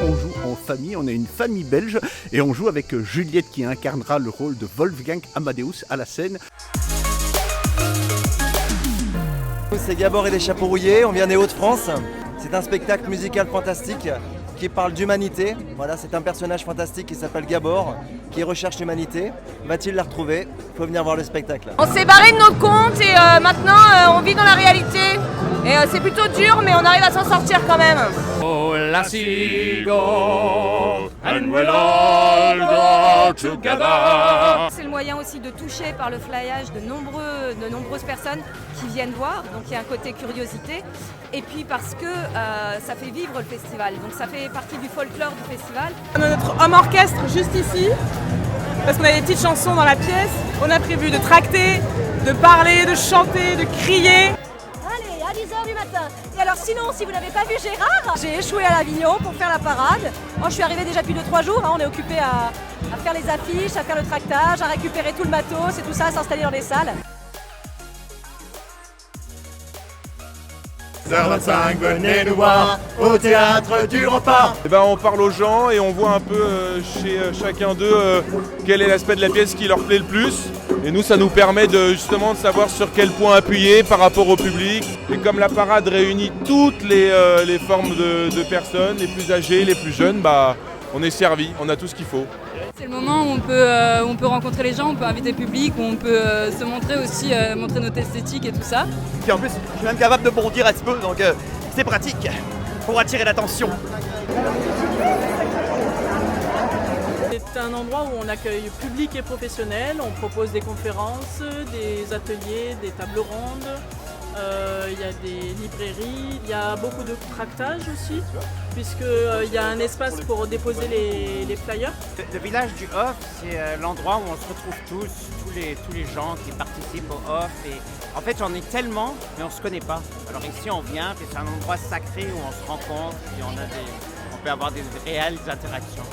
On joue en famille, on est une famille belge et on joue avec Juliette qui incarnera le rôle de Wolfgang Amadeus à la scène. C'est Gabor et les Chapeaux Rouillés, on vient des Hauts-de-France. C'est un spectacle musical fantastique qui parle d'humanité. Voilà, c'est un personnage fantastique qui s'appelle Gabor, qui recherche l'humanité. Va-t-il la retrouver? Il faut venir voir le spectacle. On s'est barré de nos comptes et maintenant on vit dans la réalité. Et c'est plutôt dur mais on arrive à s'en sortir quand même. Oh, let's go, and we'll all go together. C'est le moyen aussi de toucher par le flyage de nombreuses personnes qui viennent voir, donc il y a un côté curiosité. Et puis parce que ça fait vivre le festival, donc ça fait partie du folklore du festival. On a notre homme orchestre juste ici, parce qu'on a des petites chansons dans la pièce. On a prévu de tracter, de parler, de chanter, de crier. Allez, à 10h du matin. Et alors sinon, si vous n'avez pas vu Gérard, j'ai échoué à l'Avignon pour faire la parade. Moi, je suis arrivée déjà depuis 2-3 jours, on est occupé à faire les affiches, à faire le tractage, à récupérer tout le matos et tout ça, à s'installer dans les salles. 25, venez nous voir au théâtre du Rempart. Et ben on parle aux gens et on voit un peu chez chacun d'eux quel est l'aspect de la pièce qui leur plaît le plus. Et nous, ça nous permet justement de savoir sur quel point appuyer par rapport au public. Et comme la parade réunit toutes les formes de personnes, les plus âgés, les plus jeunes, bah, on est servi, on a tout ce qu'il faut. C'est le moment où on peut rencontrer les gens, on peut inviter le public, où on peut se montrer aussi, montrer notre esthétique et tout ça. Puis en plus, je suis même capable de bondir un petit peu, donc c'est pratique pour attirer l'attention. C'est un endroit où on accueille public et professionnel, on propose des conférences, des ateliers, des tables rondes. Il y a des librairies, il y a beaucoup de tractage aussi, puisqu'il y a un espace pour déposer les flyers. Le village du Off, c'est l'endroit où on se retrouve tous les gens qui participent au Off. Et en fait, j'en ai tellement, mais on ne se connaît pas. Alors ici, on vient, puis c'est un endroit sacré où on se rencontre, et on peut avoir des réelles interactions.